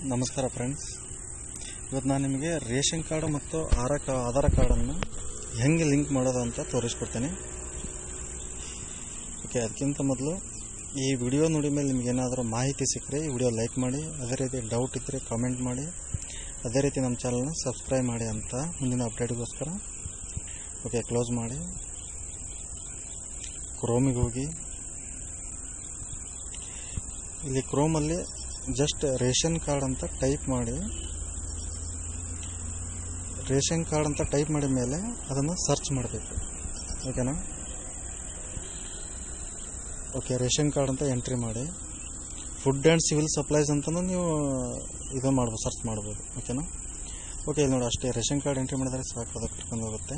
ನಮಸ್ಕಾರ ಫ್ರೆಂಡ್ಸ್, ಇವತ್ತು ನಾನು ನಿಮಗೆ ರೇಷನ್ ಕಾರ್ಡ್ ಮತ್ತು ಆಧಾರ್ ಕಾರ್ಡನ್ನು ಹೆಂಗೆ ಲಿಂಕ್ ಮಾಡೋದು ಅಂತ ತೋರಿಸ್ಕೊಡ್ತೇನೆ. ಓಕೆ, ಅದಕ್ಕಿಂತ ಮೊದಲು ಈ ವಿಡಿಯೋ ನೋಡಿ ಮೇಲೆ ನಿಮ್ಗೆ ಏನಾದರೂ ಮಾಹಿತಿ ಸಿಕ್ಕರೆ ಈ ವಿಡಿಯೋ ಲೈಕ್ ಮಾಡಿ, ಅದೇ ರೀತಿ ಡೌಟ್ ಇದ್ದರೆ ಕಾಮೆಂಟ್ ಮಾಡಿ, ಅದೇ ರೀತಿ ನಮ್ಮ ಚಾನಲ್ನ ಸಬ್ಸ್ಕ್ರೈಬ್ ಮಾಡಿ ಅಂತ ಮುಂದಿನ ಅಪ್ಡೇಟ್ಗೋಸ್ಕರ. ಓಕೆ, ಕ್ಲೋಸ್ ಮಾಡಿ ಕ್ರೋಮಿಗೆ ಹೋಗಿ ಇಲ್ಲಿ ಕ್ರೋಮಲ್ಲಿ ಜಸ್ಟ್ ರೇಷನ್ ಕಾರ್ಡ್ ಅಂತ ಟೈಪ್ ಮಾಡಿ, ರೇಷನ್ ಕಾರ್ಡ್ ಅಂತ ಟೈಪ್ ಮಾಡಿದ ಮೇಲೆ ಅದನ್ನು ಸರ್ಚ್ ಮಾಡಬೇಕು. ಓಕೆನಾ? ಓಕೆ, ರೇಷನ್ ಕಾರ್ಡ್ ಅಂತ ಎಂಟ್ರಿ ಮಾಡಿ ಫುಡ್ ಆ್ಯಂಡ್ ಸಿವಿಲ್ ಸಪ್ಲೈಸ್ ಅಂತಲೂ ನೀವು ಇದು ಮಾಡ್ಬೋದು, ಸರ್ಚ್ ಮಾಡ್ಬೋದು. ಓಕೆನಾ? ಓಕೆ, ಇಲ್ಲಿ ನೋಡಿ ಅಷ್ಟೇ, ರೇಷನ್ ಕಾರ್ಡ್ ಎಂಟ್ರಿ ಮಾಡಿದರೆ ಸಾಕು, ಅದಕ್ಕೆ ಕರ್ಕೊಂಡು ಹೋಗುತ್ತೆ.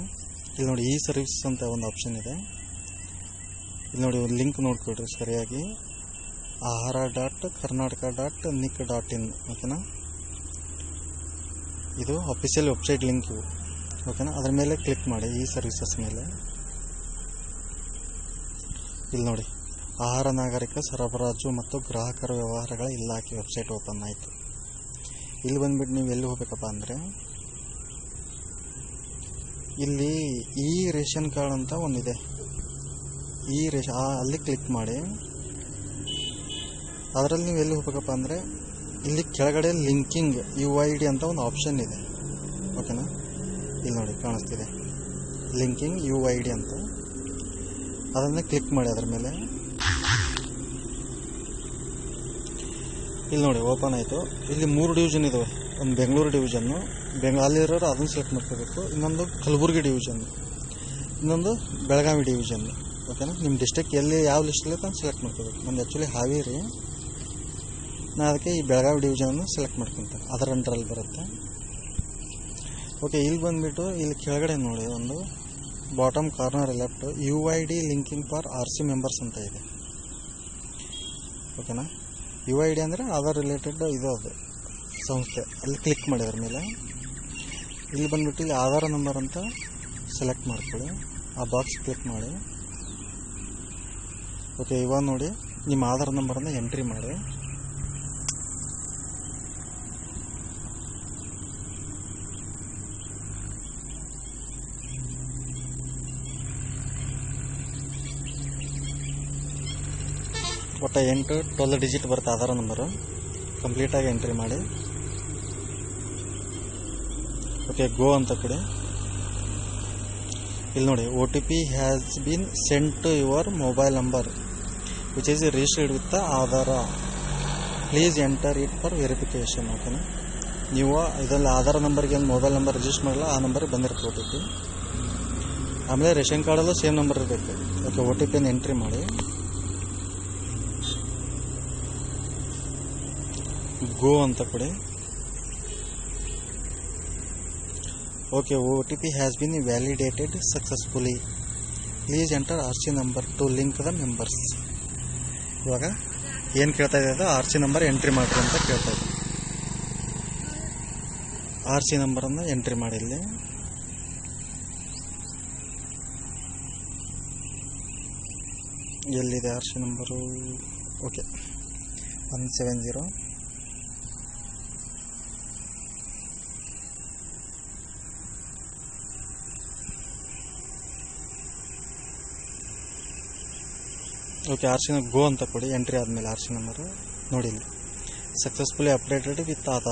ಇಲ್ಲಿ ನೋಡಿ ಇ ಸರ್ವಿಸ್ ಅಂತ ಒಂದು ಆಪ್ಷನ್ ಇದೆ. ಇಲ್ಲಿ ನೋಡಿ ಒಂದು ಲಿಂಕ್ ನೋಡ್ಕೊಳ್ರಿ ಸರಿಯಾಗಿ, ahara.karnataka.nic.in. ಓಕೆನಾ? ಇದು ಅಫಿಷಿಯಲ್ ವೆಬ್ಸೈಟ್ ಲಿಂಕ್ ಇವು. ಓಕೆನಾ? ಅದರ ಮೇಲೆ ಕ್ಲಿಕ್ ಮಾಡಿ, ಈ ಸರ್ವಿಸಸ್ ಮೇಲೆ. ಇಲ್ಲಿ ನೋಡಿ, ಆಹಾರ ನಾಗರಿಕ ಸರಬರಾಜು ಮತ್ತು ಗ್ರಾಹಕರ ವ್ಯವಹಾರಗಳ ಇಲಾಖೆ ವೆಬ್ಸೈಟ್ ಓಪನ್ ಆಯಿತು. ಇಲ್ಲಿ ಬಂದುಬಿಟ್ಟು ನೀವು ಎಲ್ಲಿ ಹೋಗ್ಬೇಕಪ್ಪ ಅಂದರೆ, ಇಲ್ಲಿ ಈ ರೇಷನ್ ಕಾರ್ಡ್ ಅಂತ ಒಂದಿದೆ, ಅಲ್ಲಿ ಕ್ಲಿಕ್ ಮಾಡಿ. ಅದರಲ್ಲಿ ನೀವು ಎಲ್ಲಿ ಹೋಗ್ಬೇಕಪ್ಪ ಅಂದರೆ, ಇಲ್ಲಿ ಕೆಳಗಡೆ ಲಿಂಕಿಂಗ್ UID ಅಂತ ಒಂದು ಆಪ್ಷನ್ ಇದೆ. ಓಕೆನಾ? ಇಲ್ಲಿ ನೋಡಿ ಕಾಣಿಸ್ತಿದೆ, ಲಿಂಕಿಂಗ್ UID ಅಂತ. ಅದನ್ನು ಕ್ಲಿಕ್ ಮಾಡಿ ಅದರ ಮೇಲೆ. ಇಲ್ಲಿ ನೋಡಿ ಓಪನ್ ಆಯಿತು. ಇಲ್ಲಿ 3 ಡಿವಿಷನ್ ಇದಾವೆ. ಒಂದು ಬೆಂಗಳೂರು ಡಿವಿಷನ್ನು, ಅಲ್ಲಿರೋರು ಅದನ್ನು ಸೆಲೆಕ್ಟ್ ಮಾಡ್ಕೋಬೇಕು. ಇನ್ನೊಂದು ಕಲಬುರಗಿ ಡಿವಿಷನ್ನು, ಇನ್ನೊಂದು ಬೆಳಗಾವಿ ಡಿವಿಷನ್ನು. ಓಕೆನಾ? ನಿಮ್ಮ ಡಿಸ್ಟ್ರಿಕ್ಟ್ ಎಲ್ಲಿ ಯಾವ ಲಿಸ್ಟಲ್ಲಿ ಅಂತ ಸೆಲೆಕ್ಟ್ ಮಾಡ್ಕೋಬೇಕು. ನಮ್ದು ಆ್ಯಕ್ಚುಲಿ ಹಾವೇರಿ, ನಾನು ಅದಕ್ಕೆ ಈ ಬೆಳಗಾವಿ ಡಿವಿಷನನ್ನು ಸೆಲೆಕ್ಟ್ ಮಾಡ್ಕೊತಾರೆ, ಅದರ ಅಂಡರಲ್ಲಿ ಬರುತ್ತೆ. ಓಕೆ, ಇಲ್ಲಿ ಬಂದುಬಿಟ್ಟು ಇಲ್ಲಿ ಕೆಳಗಡೆ ನೋಡಿ, ಒಂದು bottom corner left UID linking for RC members ಅಂತ ಇದೆ. ಓಕೆನಾ? UID ಅಂದರೆ ಆಧಾರ್ ರಿಲೇಟೆಡ್ ಇದು, ಅದು ಸಂಸ್ಥೆ. ಅಲ್ಲಿ ಕ್ಲಿಕ್ ಮಾಡಿ ಅದರ ಮೇಲೆ. ಇಲ್ಲಿ ಬಂದುಬಿಟ್ಟು ಇಲ್ಲಿ ಆಧಾರ್ ನಂಬರ್ ಅಂತ ಸೆಲೆಕ್ಟ್ ಮಾಡ್ಕೊಳ್ಳಿ, ಆ ಬಾಕ್ಸ್ ಕ್ಲಿಕ್ ಮಾಡಿ. ಓಕೆ, ಇವಾಗ ನೋಡಿ ನಿಮ್ಮ ಆಧಾರ್ ನಂಬರನ್ನು ಎಂಟ್ರಿ ಮಾಡಿ. ಒಟ್ಟು 8-12 ಡಿಜಿಟ್ ಬರುತ್ತೆ ಆಧಾರ್ ನಂಬರು. ಕಂಪ್ಲೀಟಾಗಿ ಎಂಟ್ರಿ ಮಾಡಿ. ಓಕೆ, ಗೋ ಅಂತ ಕೊಡಿ. ಇಲ್ಲಿ ನೋಡಿ, OTP has been sent to your mobile number which is registered with Aadhaar, please enter it for verification. ಓಕೆನಾ? ನೀವು ಇದರಲ್ಲಿ ಆಧಾರ್ ನಂಬರ್ಗೆ ಒಂದು ಮೊಬೈಲ್ ನಂಬರ್ ರಿಜಿಸ್ಟರ್ ಮಾಡಲ್ಲ, ಆ ನಂಬರ್ಗೆ ಬಂದಿರುತ್ತೆ OTP. ಆಮೇಲೆ ರೇಷನ್ ಕಾರ್ಡಲ್ಲೂ ಸೇಮ್ ನಂಬರ್ ಇರಬೇಕು. ಓಕೆ, OTPಯನ್ನು ಎಂಟ್ರಿ ಮಾಡಿ. ಗೋ ಅಂತ ಕೊಡಿ. Okay, OTP has bean validated successfully, please enter RC number two link the members. ಇವಾಗ ಏನು ಕೇಳ್ತಾ ಇದೆ ಅದು RC ನಂಬರ್ ಎಂಟ್ರಿ ಮಾಡಿರಿ ಅಂತ ಕೇಳ್ತಾ ಇದೆ. RC ನಂಬರನ್ನು ಎಂಟ್ರಿ ಮಾಡಿ. ಇಲ್ಲಿ ಎಲ್ಲಿದೆ RC number? Okay, 170. Okay, RC ಗೋ ಅಂತ ಕೊಡಿ. ಎಂಟ್ರಿ ಆದಮೇಲೆ RC ನಂಬರು ನೋಡಿ, ಇಲ್ಲಿ ಸಕ್ಸಸ್ಫುಲಿ ಅಪ್ಡೇಟೆಡ್ ವಿತ್ ಆಧಾರ್.